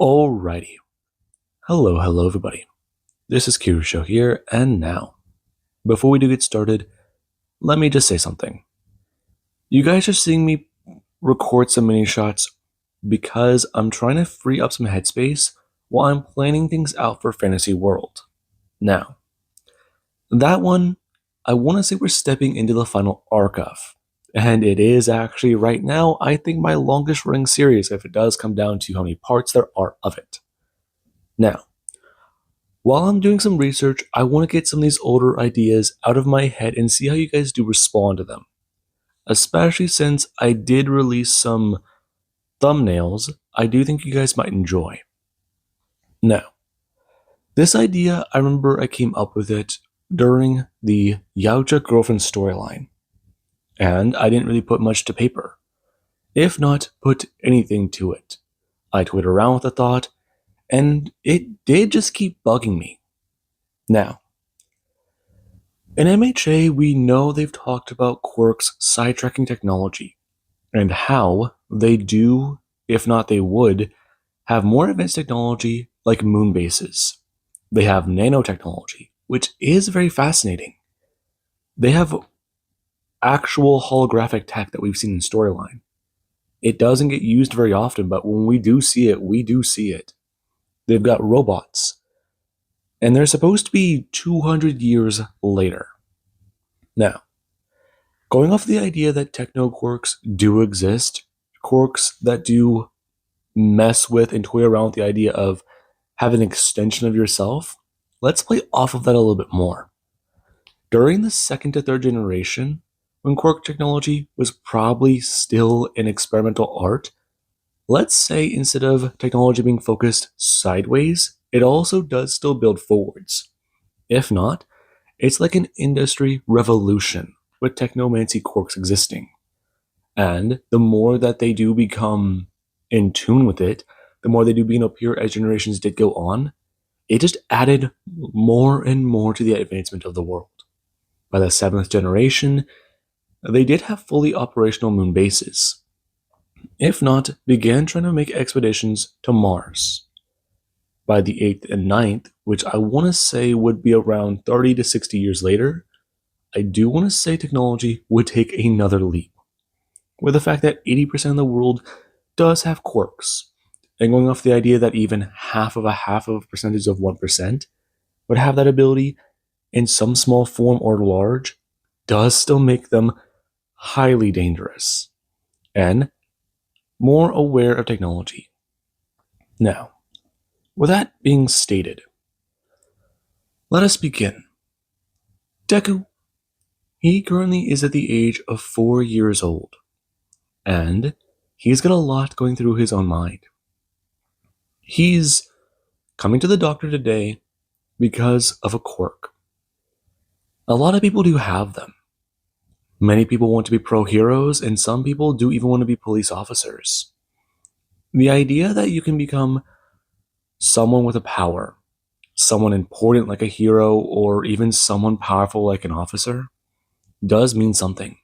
Alrighty. Hello everybody. This is Kirusho here, and now, before we do get started, let me just say something. You guys are seeing me record some mini shots because I'm trying to free up some headspace while I'm planning things out for Fantasy World. Now, that one, I want to say we're stepping into the final arc of, and it is actually right now, I think, my longest running series if it does come down to how many parts there are of it. Now, while I'm doing some research, I want to get some of these older ideas out of my head and see how you guys do respond to them. Especially since I did release some thumbnails I do think you guys might enjoy. Now, this idea, I remember I came up with it during the Yautja girlfriend storyline, and I didn't really put much to paper. If not, put anything to it. I toyed around with the thought, and it did just keep bugging me. Now, in MHA, we know they've talked about Quark's sidetracking technology and how they do, if not they would, have more advanced technology like moon bases. They have nanotechnology, which is very fascinating. They have actual holographic tech that we've seen in storyline. It doesn't get used very often, but when we do see it, we do see it. They've got robots, and they're supposed to be 200 years later. Now, going off the idea that techno quarks do exist, quarks that do mess with and toy around with the idea of having an extension of yourself, let's play off of that a little bit more. During the second to third generation, when quark technology was probably still an experimental art, let's say instead of technology being focused sideways, it also does still build forwards. If not, it's like an industry revolution with technomancy quarks existing. And the more that they do become in tune with it, the more they do begin to appear as generations did go on, it just added more and more to the advancement of the world. By the seventh generation, they did have fully operational moon bases. If not, began trying to make expeditions to Mars. By the 8th and 9th, which I want to say would be around 30 to 60 years later, I do want to say technology would take another leap. With the fact that 80% of the world does have quarks, and going off the idea that even half of a percentage of 1% would have that ability in some small form or large, does still make them highly dangerous and more aware of technology. Now, with that being stated, let us begin. Deku, he currently is at the age of 4 years old, and he's got a lot going through his own mind. He's coming to the doctor today because of a quirk. A lot of people do have them. Many people want to be pro-heroes, and some people do even want to be police officers. The idea that you can become someone with a power, someone important like a hero, or even someone powerful like an officer, does mean something.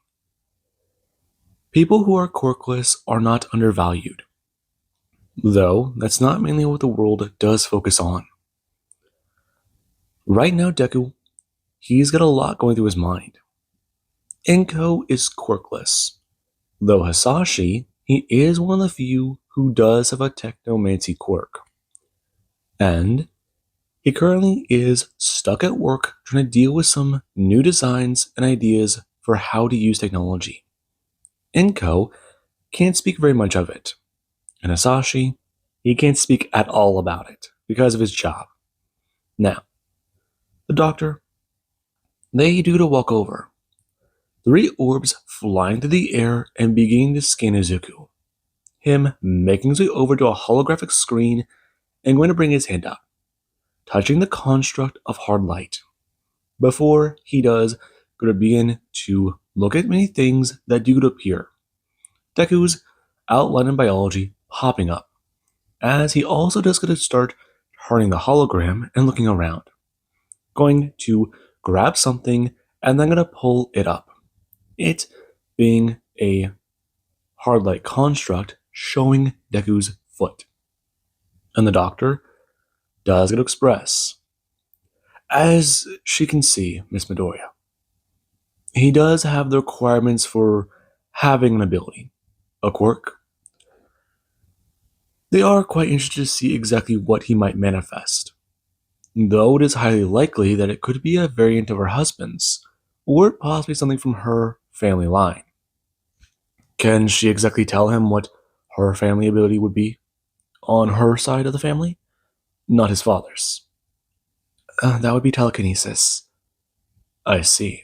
People who are quirkless are not undervalued, though that's not mainly what the world does focus on. Right now, Deku, he's got a lot going through his mind. Inko is quirkless, though Hasashi, he is one of the few who does have a technomancy quirk. And he currently is stuck at work trying to deal with some new designs and ideas for how to use technology. Inko can't speak very much of it, and Hasashi, he can't speak at all about it because of his job. Now, the doctor, they do to walk over. 3 orbs flying through the air and beginning to scan Izuku. Him making his way over to a holographic screen and going to bring his hand up, touching the construct of hard light. Before he does, going to begin to look at many things that do appear. Deku's outline in biology popping up, as he also does going to start turning the hologram and looking around. Going to grab something and then going to pull it up. It being a hard light construct showing Deku's foot. And the doctor does get to express, as she can see, Miss Midoriya, he does have the requirements for having an ability, a quirk. They are quite interested to see exactly what he might manifest, though it is highly likely that it could be a variant of her husband's, or possibly something from her family line. Can she exactly tell him what her family ability would be on her side of the family? Not his father's. That would be telekinesis. I see.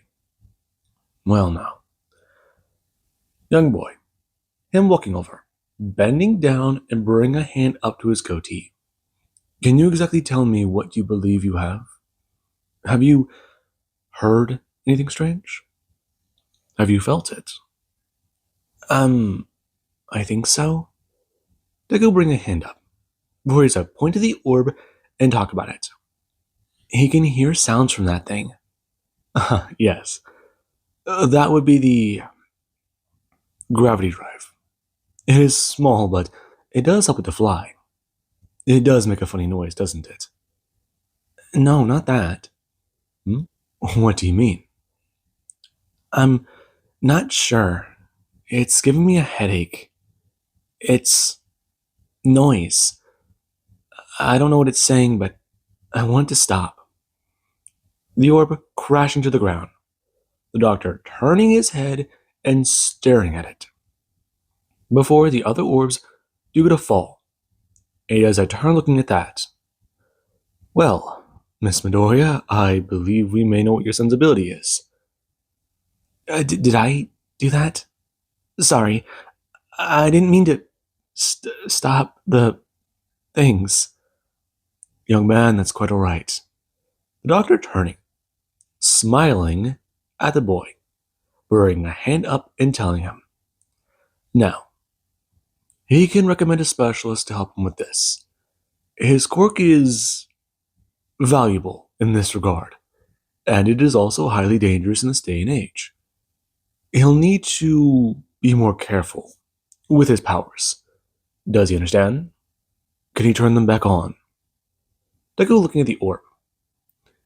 Well, now. Young boy, him walking over, bending down and bringing a hand up to his goatee. Can you exactly tell me what you believe you have? Have you heard anything strange? Have you felt it? I think so. Deku bring a hand up, before he said point to the orb and talk about it. He can hear sounds from that thing. Yes. That would be the gravity drive. It is small, but it does help it to fly. It does make a funny noise, doesn't it? No, not that. What do you mean? I'm not sure. It's giving me a headache. It's noise. I don't know what it's saying, but I want to stop. The orb crashing to the ground. The doctor turning his head and staring at it. Before the other orbs do get a fall. And as I turn looking at that. Well, Miss Midoriya, I believe we may know what your son's ability is. Did I do that? Sorry, I didn't mean to stop the things. Young man, that's quite all right. The doctor turning, smiling at the boy, bringing a hand up and telling him. Now, he can recommend a specialist to help him with this. His quirk is valuable in this regard, and it is also highly dangerous in this day and age. He'll need to be more careful with his powers. Does he understand? Can he turn them back on? Deku looking at the orb.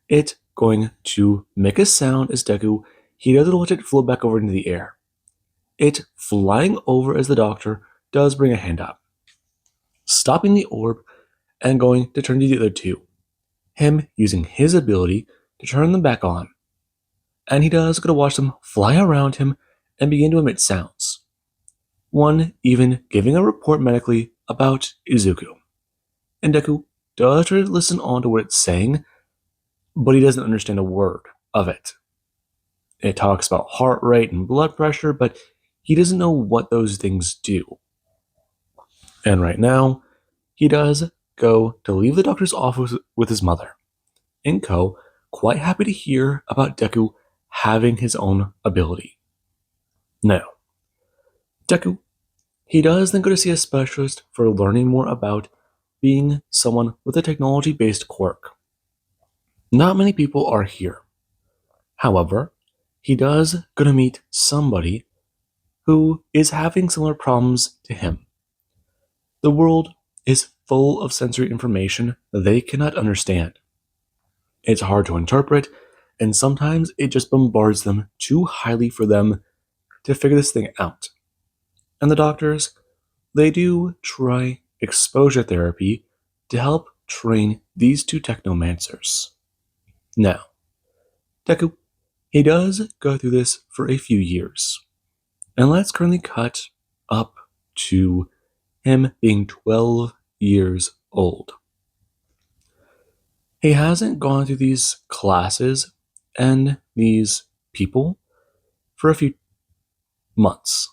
It going to make a sound as Deku, he does let it float back over into the air. It flying over as the doctor does bring a hand up, stopping the orb and going to turn to the other two. Him using his ability to turn them back on. And he does go to watch them fly around him and begin to emit sounds. One even giving a report medically about Izuku. And Deku does try to listen on to what it's saying, but he doesn't understand a word of it. It talks about heart rate and blood pressure, but he doesn't know what those things do. And right now, he does go to leave the doctor's office with his mother. Inko, quite happy to hear about Deku having his own ability. Now, Deku, he does then go to see a specialist for learning more about being someone with a technology-based quirk. Not many people are here. However, he does go to meet somebody who is having similar problems to him. The world is full of sensory information they cannot understand. It's hard to interpret, and sometimes it just bombards them too highly for them to figure this thing out. And the doctors, they do try exposure therapy to help train these two technomancers. Now, Deku, he does go through this for a few years. And let's currently cut up to him being 12 years old. He hasn't gone through these classes and these people for a few months.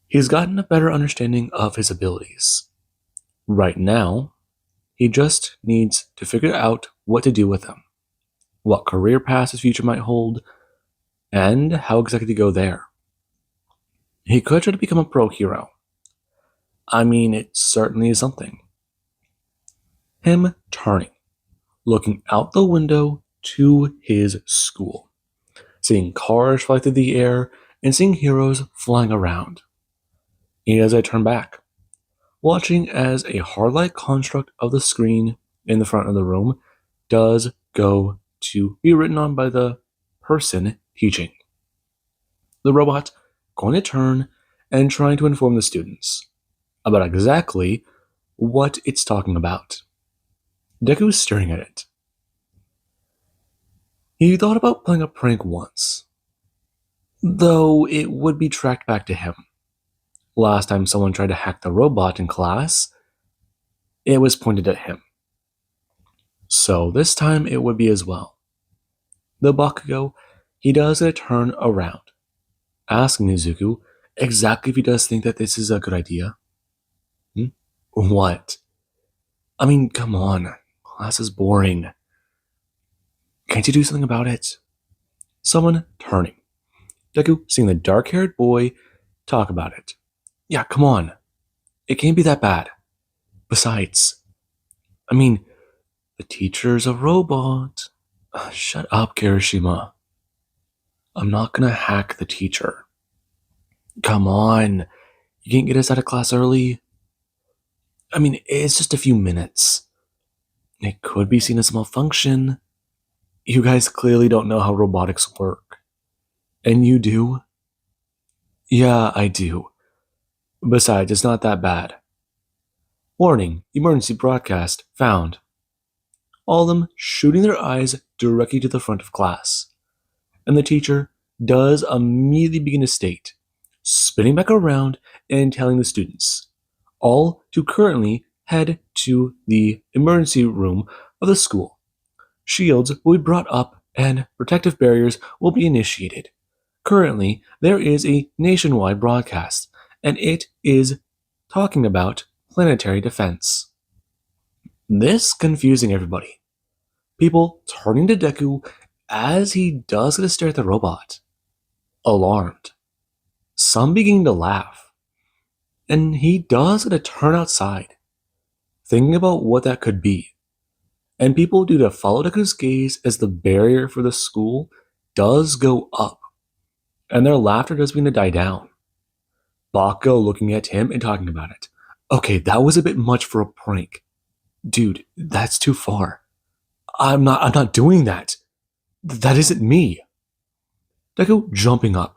He's gotten a better understanding of his abilities. Right now, he just needs to figure out what to do with them, what career path his future might hold, and how exactly to go there. He could try to become a pro hero. I mean, it certainly is something. Him turning, looking out the window to his school, seeing cars fly through the air and seeing heroes flying around. And as I turn back, watching as a hard-like construct of the screen in the front of the room does go to be written on by the person teaching. The robot going to turn and trying to inform the students about exactly what it's talking about. Deku's staring at it. He thought about playing a prank once, though it would be tracked back to him. Last time someone tried to hack the robot in class, it was pointed at him. So this time it would be as well. The Bakugo, he does a turn around, asking Izuku exactly if he does think that this is a good idea. What? I mean, come on. Class is boring. Can't you do something about it? Someone turning. Deku seeing the dark-haired boy talk about it. Yeah, come on. It can't be that bad. Besides, I mean, the teacher's a robot. Shut up, Kirishima. I'm not gonna hack the teacher. Come on. You can't get us out of class early? I mean, it's just a few minutes. It could be seen as a malfunction. You guys clearly don't know how robotics work. And you do? Yeah, I do. Besides, it's not that bad. Warning, emergency broadcast found. All of them shooting their eyes directly to the front of class. And the teacher does immediately begin to state, spinning back around and telling the students, all to currently head to the emergency room of the school. Shields will be brought up and protective barriers will be initiated. Currently, there is a nationwide broadcast, and it is talking about planetary defense. This confusing everybody. People turning to Deku as he does get to stare at the robot. Alarmed. Some beginning to laugh. And he does get to turn outside, thinking about what that could be. And people do to follow Deku's gaze as the barrier for the school does go up. And their laughter does begin to die down. Bakugo looking at him and talking about it. Okay, that was a bit much for a prank. Dude, that's too far. I'm not doing that. That isn't me. Deku jumping up.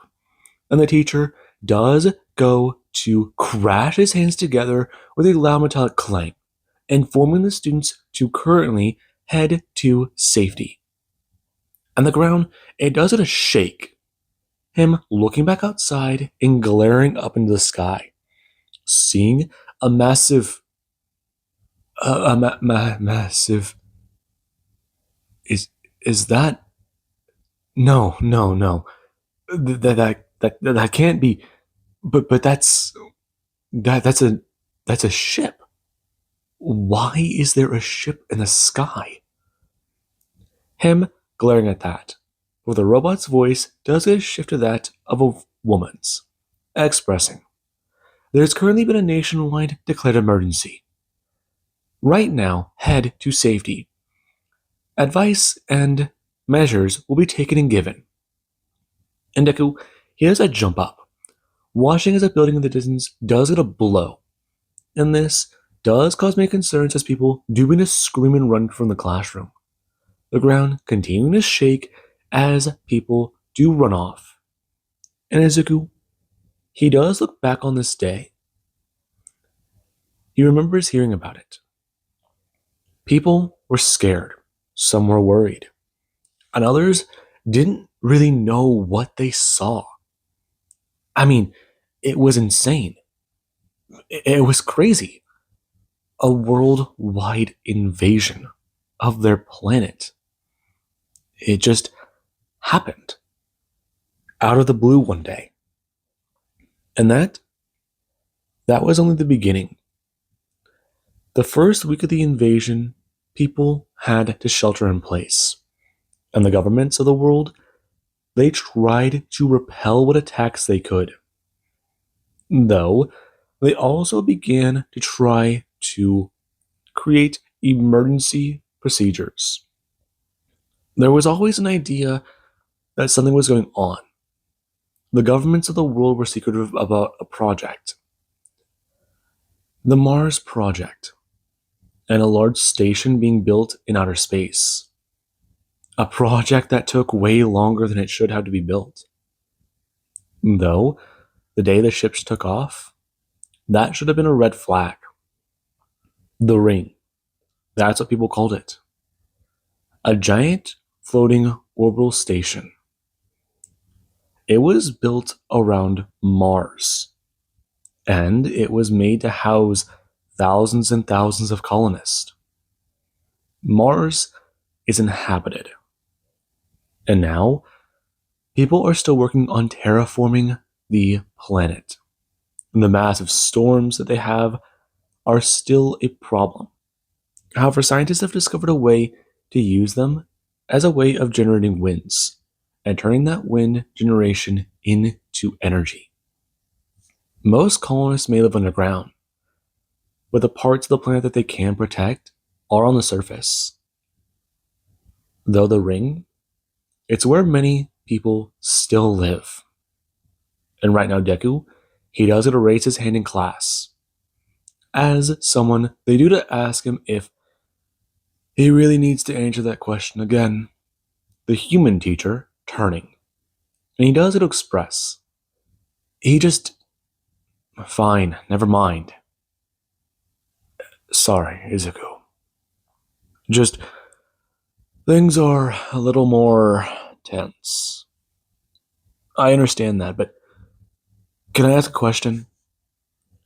And the teacher does go to crash his hands together with a loud metallic clang, informing the students to currently head to safety. And the ground, it does it a shake. Him looking back outside and glaring up into the sky, seeing a massive, massive. Is that? No. That can't be. But that's a ship. Why is there a ship in the sky? Him glaring at that, where the robot's voice does get a shift to that of a woman's, expressing, there's currently been a nationwide declared emergency. Right now, head to safety. Advice and measures will be taken and given. And Deku, he has a jump up, watching as a building in the distance does get a blow. And this does cause many concerns as people do begin to scream and run from the classroom. The ground continuing to shake as people do run off. And Izuku, he does look back on this day. He remembers hearing about it. People were scared. Some were worried. And others didn't really know what they saw. I mean, it was insane. It was crazy. A worldwide invasion of their planet. It just happened out of the blue one day. And that was only the beginning. The first week of the invasion, people had to shelter in place. And the governments of the world, they tried to repel what attacks they could. Though, they also began to try to create emergency procedures. There was always an idea that something was going on. The governments of the world were secretive about a project. The Mars Project, and a large station being built in outer space. A project that took way longer than it should have to be built. Though, the day the ships took off, that should have been a red flag. The ring. That's what people called it. A giant floating orbital station. It was built around Mars, and it was made to house thousands and thousands of colonists. Mars is inhabited. And now, people are still working on terraforming the planet. And the massive storms that they have are still a problem. However, scientists have discovered a way to use them as a way of generating winds and turning that wind generation into energy. Most colonists may live underground, but the parts of the planet that they can protect are on the surface. Though the ring, it's where many people still live. And right now, Deku, he does get to raise his hand in class. As someone, they do to ask him if he really needs to answer that question again. The human teacher turning. And he does it to express. He just... Fine, never mind. Sorry, Izuku. Just... Things are a little more tense. I understand that, but can I ask a question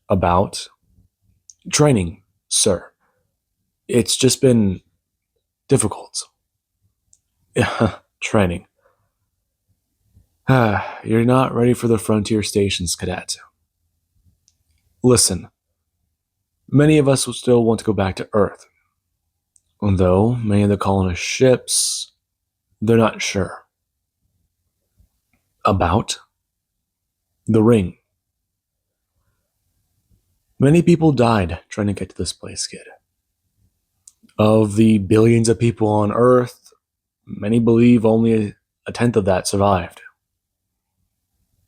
about training, sir? It's just been difficult. Training. You're not ready for the frontier stations, cadet. Listen, many of us will still want to go back to Earth. Though many of the colonist ships, they're not sure. About the ring. Many people died trying to get to this place, kid. Of the billions of people on Earth, many believe only a tenth of that survived.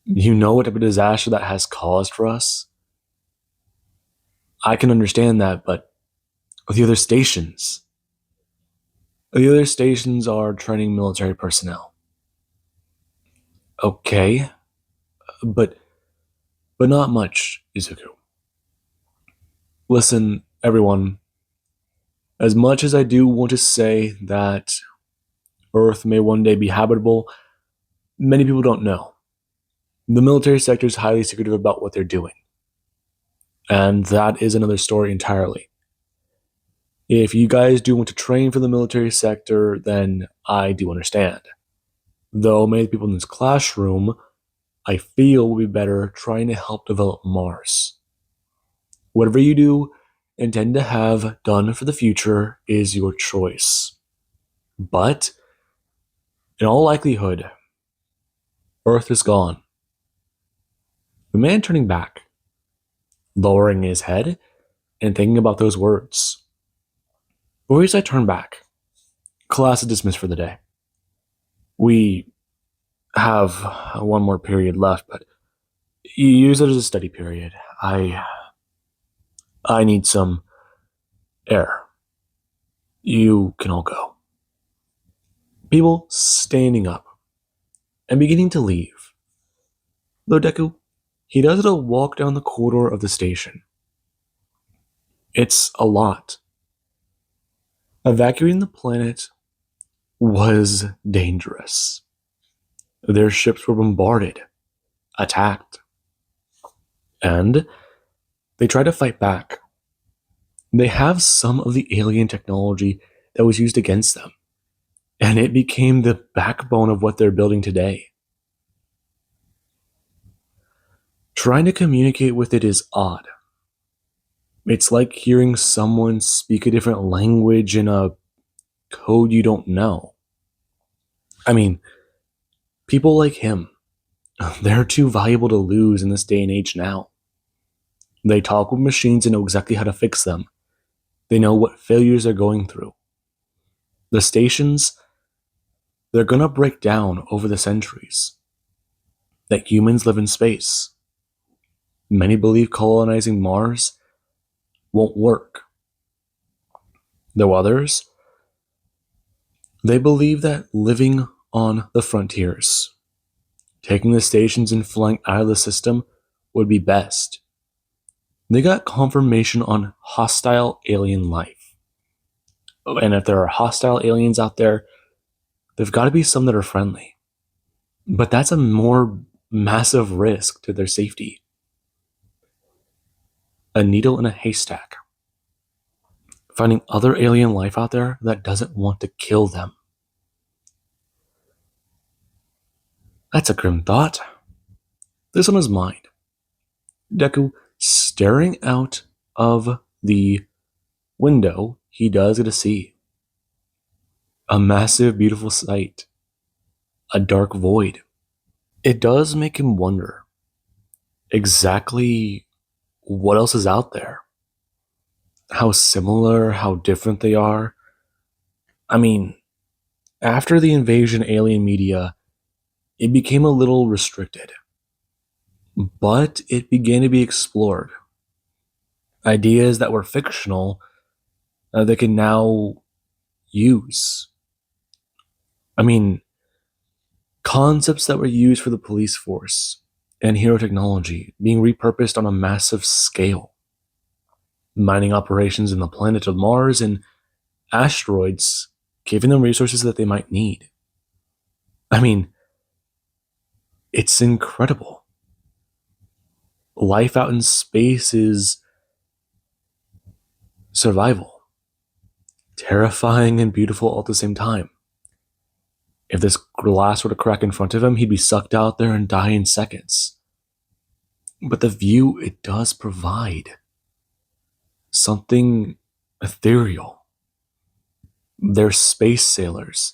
You know what type of disaster that has caused for us? I can understand that, but the other stations are training military personnel. Okay, but not much, Izuku. Listen, everyone, as much as I do want to say that Earth may one day be habitable, many people don't know. The military sector is highly secretive about what they're doing. And that is another story entirely. If you guys do want to train for the military sector, then I do understand. Though many people in this classroom, I feel will be better trying to help develop Mars. Whatever you do intend to have done for the future is your choice. But, in all likelihood, Earth is gone. The man turning back, lowering his head, and thinking about those words. Before I turn back, class is dismissed for the day. We have one more period left, but you use it as a study period. I need some air. You can all go. People standing up and beginning to leave. Though Deku, he does it to walk down the corridor of the station. It's a lot. Evacuating the planet was dangerous. Their ships were bombarded, attacked, and they tried to fight back. They have some of the alien technology that was used against them, and it became the backbone of what they're building today. Trying to communicate with it is odd. It's like hearing someone speak a different language in a code you don't know. I mean, people like him, they're too valuable to lose in this day and age now. They talk with machines and know exactly how to fix them. They know what failures they're going through. The stations, they're gonna break down over the centuries. That humans live in space. Many believe colonizing Mars won't work. Though others, they believe that living on the frontiers, taking the stations and flying out of the system would be best. They got confirmation on hostile alien life. And if there are hostile aliens out there, there've got to be some that are friendly. But that's a more massive risk to their safety. A needle in a haystack. Finding other alien life out there that doesn't want to kill them. That's a grim thought. This on his mind. Deku staring out of the window, he does get to see a massive, beautiful sight. A dark void. It does make him wonder exactly what else is out there. How similar, how different they are. I mean, after the invasion alien media, it became a little restricted. But it began to be explored. Ideas that were fictional they can now use. I mean, concepts that were used for the police force and hero technology being repurposed on a massive scale. Mining operations in the planet of Mars and asteroids, giving them resources that they might need. I mean, it's incredible. Life out in space is survival. Terrifying and beautiful all at the same time. If this glass were to crack in front of him, he'd be sucked out there and die in seconds. But the view it does provide, something ethereal. They're space sailors.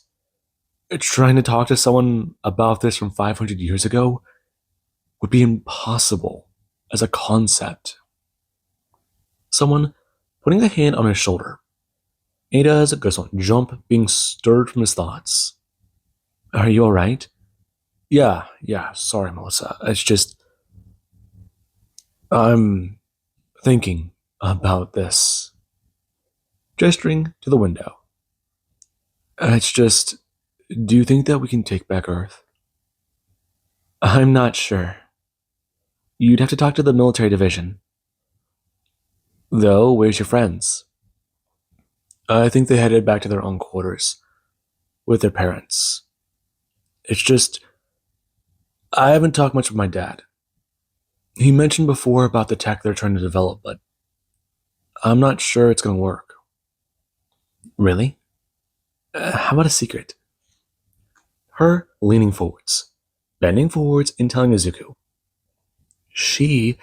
Trying to talk to someone about this from 500 years ago would be impossible as a concept. Someone putting a hand on his shoulder. Ada's goes on jump, being stirred from his thoughts. Are you alright? Yeah, sorry, Melissa. It's just, I'm thinking about this. Gesturing to the window. It's just, do you think that we can take back Earth? I'm not sure. You'd have to talk to the military division. Though, where's your friends? I think they headed back to their own quarters with their parents. It's just, I haven't talked much with my dad. He mentioned before about the tech they're trying to develop, but I'm not sure it's going to work. Really? How about a secret? Her leaning forwards, bending forwards and telling Izuku. She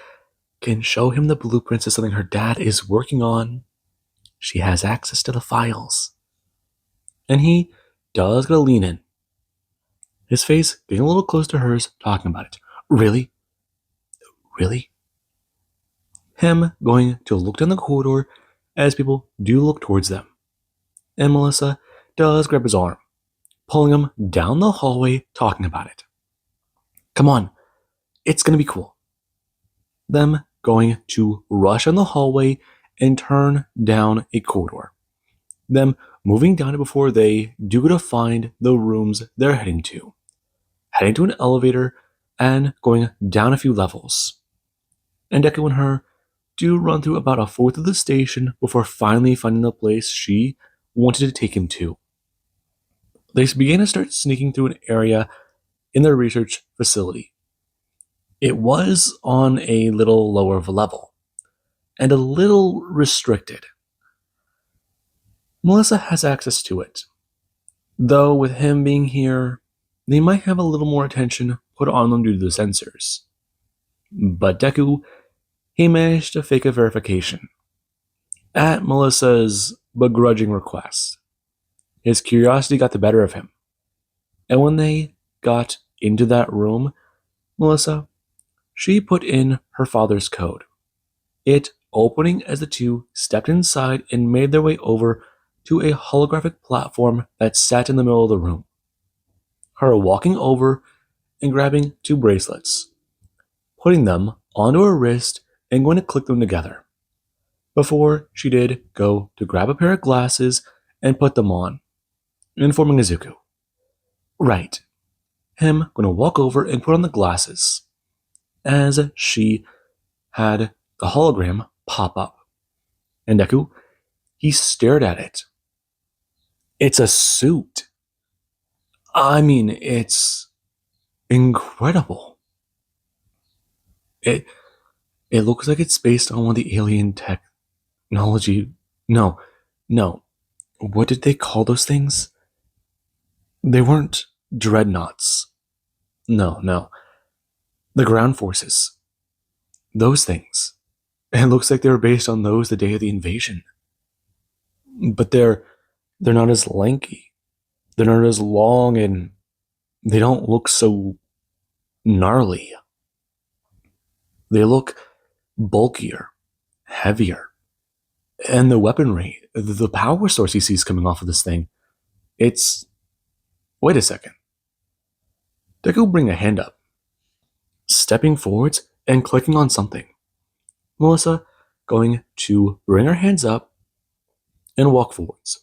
can show him the blueprints of something her dad is working on. She has access to the files. And he does get a lean in. His face getting a little close to hers, talking about it. Really? Really? Him going to look down the corridor as people do look towards them. And Melissa does grab his arm, pulling him down the hallway, talking about it. Come on, it's gonna be cool. Them going to rush on the hallway and turn down a corridor. Them moving down it before they do go to find the rooms they're heading to. Heading to an elevator and going down a few levels. And Deku and her do run through about a fourth of the station before finally finding the place she wanted to take him to. They began to start sneaking through an area in their research facility. It was on a little lower of a level, and a little restricted. Melissa has access to it, though with him being here, they might have a little more attention put on them due to the sensors. But Deku, he managed to fake a verification at Melissa's begrudging request. His curiosity got the better of him, and when they got into that room, Melissa, she put in her father's code, it opening as the two stepped inside and made their way over to a holographic platform that sat in the middle of the room. Her walking over and grabbing two bracelets, putting them onto her wrist and going to click them together. before she did go to grab a pair of glasses and put them on, informing Izuku. Right. Him going to walk over and put on the glasses as she had the hologram pop up. And Deku, he stared at it. It's a suit. I mean, it's incredible. It looks like it's based on one of the alien technology. No. What did they call those things? They weren't dreadnoughts. No. The ground forces. Those things. It looks like they were based on those the day of the invasion. But they're not as lanky. They're not as long, and they don't look so gnarly. They look bulkier, heavier. And the weaponry, the power source he sees coming off of this thing, it's... Wait a second. Deku bring a hand up, stepping forwards and clicking on something. Melissa going to bring her hands up and walk forwards,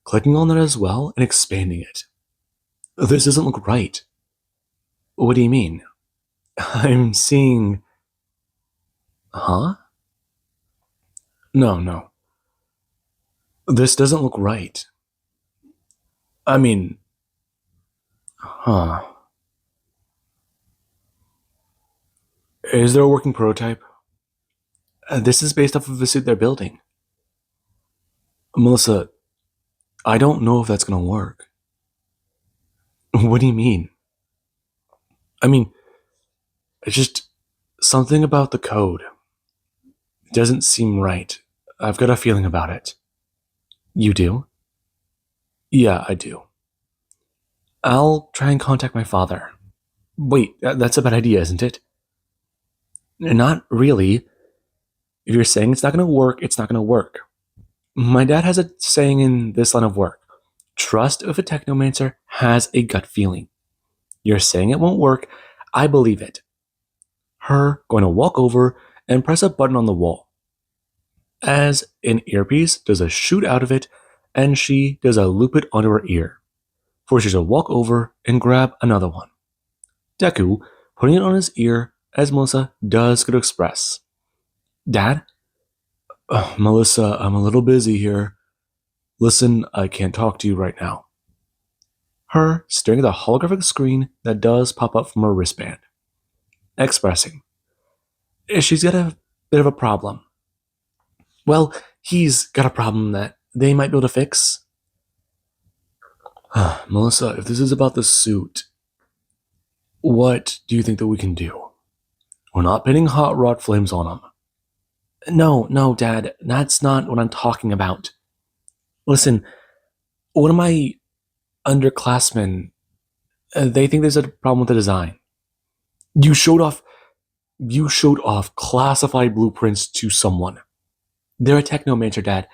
clicking on that as well and expanding it. This doesn't look right. What do you mean? I'm seeing... Huh? No. This doesn't look right. I mean... Huh. Is there a working prototype? This is based off of a suit they're building. Melissa, I don't know if that's gonna work. What do you mean? I mean, it's just something about the code. It doesn't seem right. I've got a feeling about it. You do? Yeah, I do. I'll try and contact my father. Wait, that's a bad idea, isn't it? Not really. If you're saying it's not going to work, it's not going to work. My dad has a saying in this line of work. Trust if a technomancer has a gut feeling. You're saying it won't work, I believe it. Her going to walk over and press a button on the wall. As an earpiece does a shoot out of it, and she does a loop it onto her ear. Forces her to walk over and grab another one. Deku putting it on his ear as Melissa does go to express. Dad? Melissa, I'm a little busy here. Listen, I can't talk to you right now. Her staring at the holographic screen that does pop up from her wristband. Expressing. She's got a bit of a problem. Well, he's got a problem that they might be able to fix. Melissa, if this is about the suit, what do you think that we can do? We're not pinning hot rod flames on them. No, Dad, that's not what I'm talking about. Listen, one of my underclassmen, they think there's a problem with the design. You showed off classified blueprints to someone. They're a technomancer, Dad,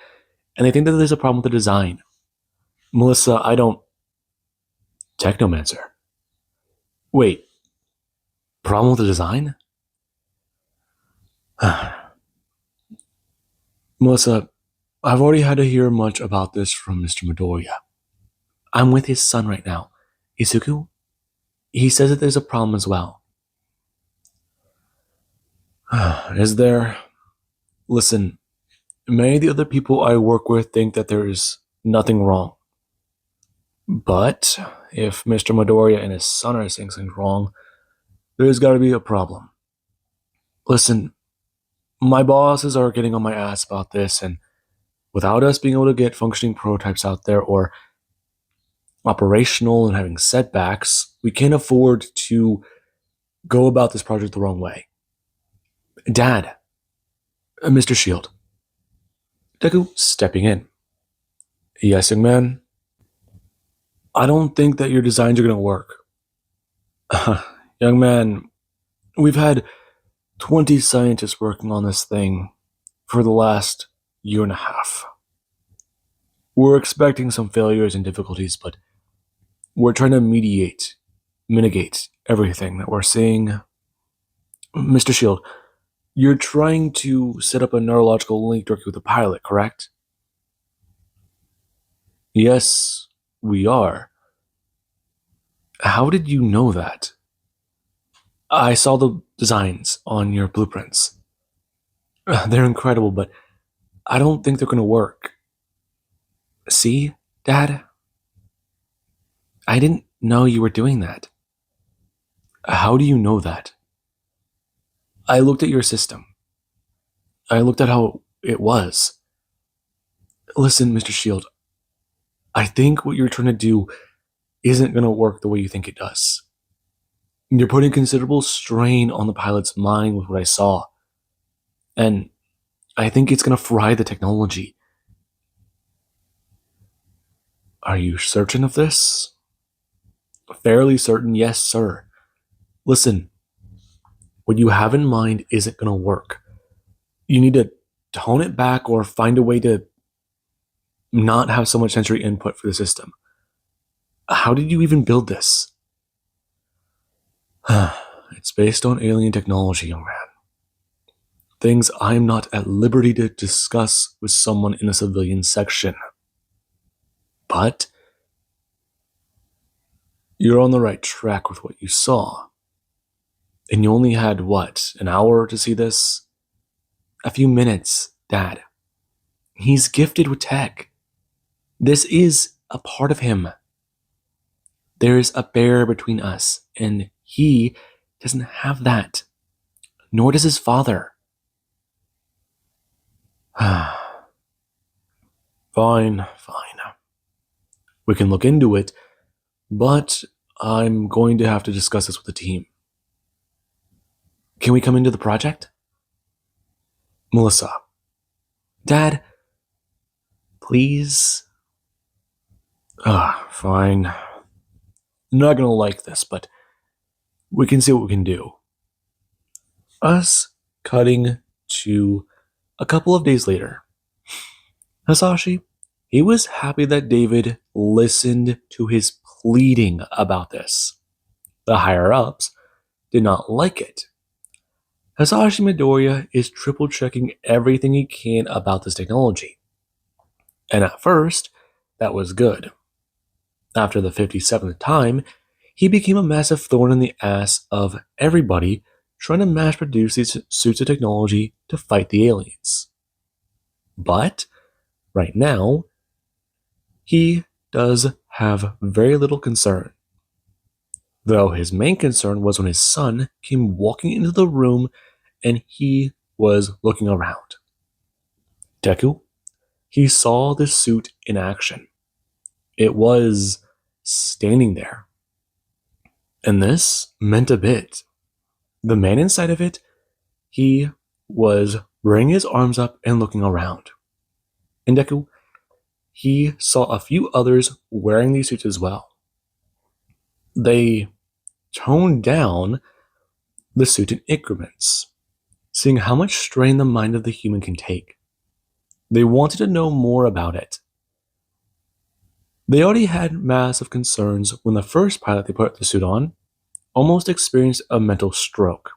and they think that there's a problem with the design. Melissa, I don't... Technomancer? Wait, problem with the design? Melissa, I've already had to hear much about this from Mr. Midoriya. I'm with his son right now. Izuku? He says that there's a problem as well. Is there? Listen, many of the other people I work with think that there is nothing wrong. But if Mr. Midoriya and his son are saying something wrong, there's got to be a problem. Listen, my bosses are getting on my ass about this, and without us being able to get functioning prototypes out there or operational and having setbacks, we can't afford to go about this project the wrong way. Dad, Mr. Shield. Deku stepping in. Yes, young man. I don't think that your designs are going to work. Young man, we've had 20 scientists working on this thing for the last year and a half. We're expecting some failures and difficulties, but we're trying to mitigate everything that we're seeing. Mr. Shield, You're trying to set up a neurological link directly with the pilot, correct? Yes, we are. How did you know that? I saw the designs on your blueprints. They're incredible, but I don't think they're going to work. See, Dad? I didn't know you were doing that. How do you know that? I looked at your system. I looked at how it was. Listen, Mr. Shield, I think what you're trying to do isn't going to work the way you think it does. You're putting considerable strain on the pilot's mind with what I saw. And I think it's going to fry the technology. Are you certain of this? Fairly certain, yes, sir. Listen, what you have in mind isn't going to work. You need to tone it back or find a way to not have so much sensory input for the system. How did you even build this? It's based on alien technology, young man. Things I'm not at liberty to discuss with someone in a civilian section. But you're on the right track with what you saw. And you only had, what, an hour to see this? A few minutes, Dad. He's gifted with tech. This is a part of him. There's a barrier between us, and he doesn't have that. Nor does his father. Fine. We can look into it, but I'm going to have to discuss this with the team. Can we come into the project? Melissa. Dad, please? Fine. I'm not gonna like this, but we can see what we can do. Us cutting to a couple of days later. Hasashi, he was happy that David listened to his pleading about this. The higher-ups did not like it. Hasashi Midoriya is triple-checking everything he can about this technology. And at first, that was good. After the 57th time, he became a massive thorn in the ass of everybody trying to mass-produce these suits of technology to fight the aliens. But, right now, he does have very little concern. Though his main concern was when his son came walking into the room and he was looking around. Deku, he saw the suit in action. It was standing there. And this meant a bit. The man inside of it, he was bringing his arms up and looking around. And Deku, he saw a few others wearing these suits as well. They toned down the suit in increments, seeing how much strain the mind of the human can take. They wanted to know more about it. They already had massive concerns when the first pilot they put the suit on almost experienced a mental stroke.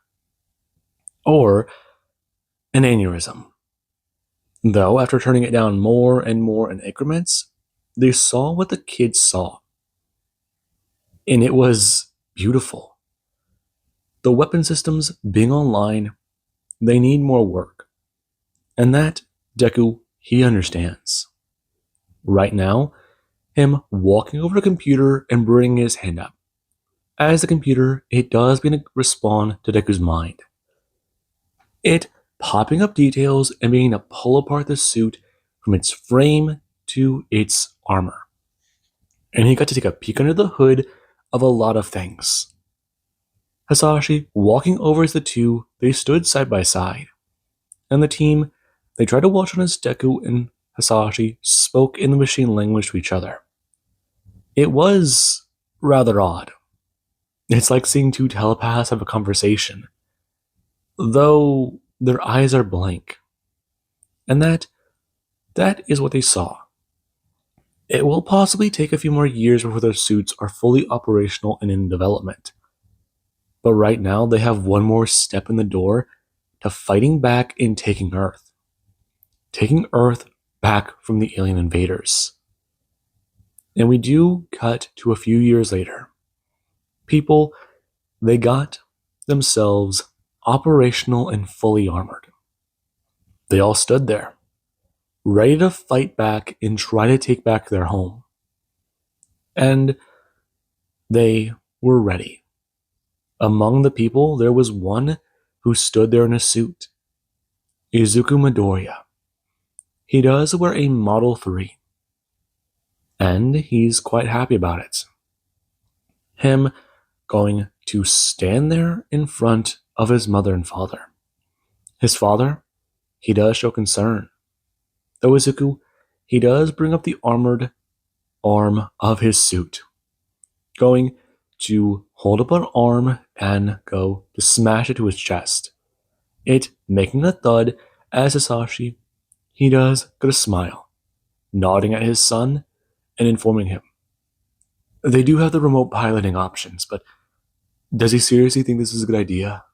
Or an aneurysm. Though, after turning it down more and more in increments, they saw what the kids saw. And it was beautiful. The weapon systems being online, they need more work. And that, Deku, he understands. Right now, him walking over the computer and bringing his hand up. As the computer, it does begin to respond to Deku's mind. It popping up details and beginning to pull apart the suit from its frame to its armor. And he got to take a peek under the hood of a lot of things. Hasashi walking over as the two, they stood side by side. And the team, they tried to watch on as Deku and Hasashi spoke in the machine language to each other. It was rather odd. It's like seeing two telepaths have a conversation, though their eyes are blank. And that is what they saw. It will possibly take a few more years before their suits are fully operational and in development. But right now, they have one more step in the door to fighting back and taking Earth. Taking Earth back from the alien invaders. And we do cut to a few years later. People, they got themselves operational and fully armored. They all stood there, ready to fight back and try to take back their home. And they were ready. Among the people, there was one who stood there in a suit. Izuku Midoriya. He does wear a Model 3. And he's quite happy about it. Him going to stand there in front of his mother and father. His father, he does show concern. Though Izuku, he does bring up the armored arm of his suit, going to hold up an arm and go to smash it to his chest. It making a thud as Hisashi, he does get a smile, nodding at his son and informing him. They do have the remote piloting options, but does he seriously think this is a good idea?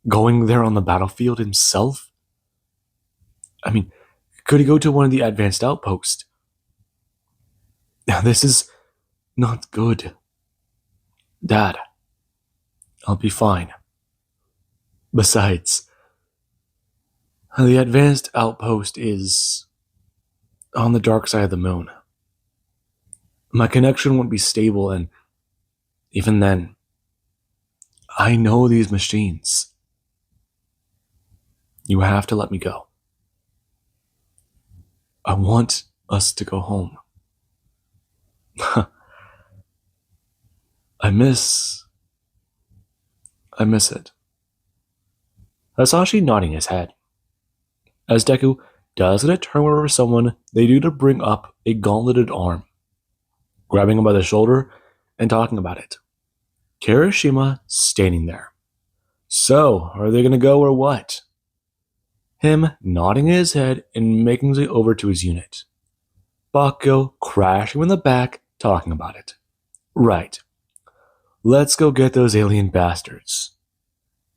Going there on the battlefield himself? I mean, could he go to one of the advanced outposts? This is not good. Dad, I'll be fine. Besides, the advanced outpost is on the dark side of the moon. My connection won't be stable, and even then, I know these machines. You have to let me go. I want us to go home. I miss it. Hisashi nodding his head. As Deku does get a turn over someone, they do to bring up a gauntleted arm, grabbing him by the shoulder and talking about it. Kirishima standing there. So, are they gonna go or what? Him nodding his head and making his way over to his unit. Bakugo crashing in the back, talking about it. Right. Let's go get those alien bastards.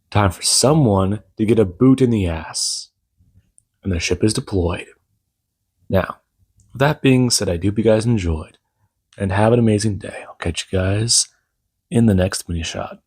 Time for someone to get a boot in the ass. And the ship is deployed. Now, with that being said, I do hope you guys enjoyed. And have an amazing day. I'll catch you guys in the next Minishot.